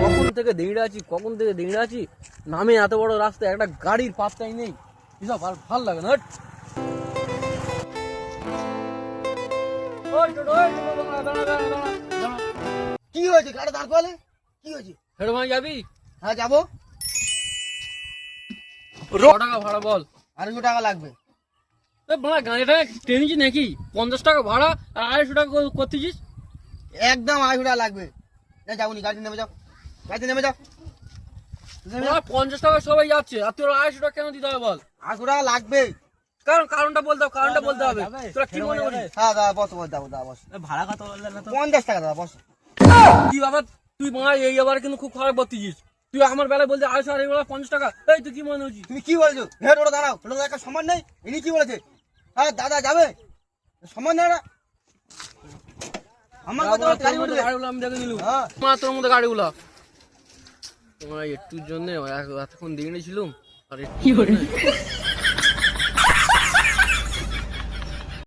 কখন থেকে দাঁড়িয়ে আছি নামে এত বড় রাস্তা একটা গাড়ির পাত্তাই নেই। এসব ভাল লাগে না। কি হয়েছে? গাড়ি দাঁড় করালে কি হয়েছে? হেড ভাই যাবি? হ্যাঁ যাবো। টাকা ভাড়া বল। 250 টাকা লাগবে। ভাড়া গাড়িটা টেনেছি নাকি? 50 টাকা ভাড়া আর 250 টাকা করতেছিস? একদম 250 টাকা লাগবে। না যাবনি, গাড়ি নেমে যাও, গাড়িতে নেমে যাও। 50 টাকা সবাই যাচ্ছে আর তোর 250 টাকা কেন দিতে হবে বল? 250 টাকা লাগবে। কারণটা বলতে হবে। তোরা কি মনে করিস? হ্যাঁ দাদা বস, দাও বস। ভাড়া কত বললেন না তো? 50 টাকা দাদা বস। তুই আবার তুই এই আবার কিন্তু খুব খারাপ করতেছিস। তুই আমার বেলায় বলতে 250 আর এই বেলা 50 টাকা। এই তুই কি মনে হচ্ছিস? তুমি কি বলছো? হেড ওটা দাঁড়াও, ওটা একটা সম্মান নেই। ইনি কি বলেছে? হ্যাঁ দাদা যাবে, সম্মান নেই না। আমার কথা গাড়িগুলো আমি দেখে নিলুম। হ্যাঁ তোর মধ্যে গাড়িগুলো তোমার একটুর জন্য এতক্ষণ দিয়ে ছিলাম আর কি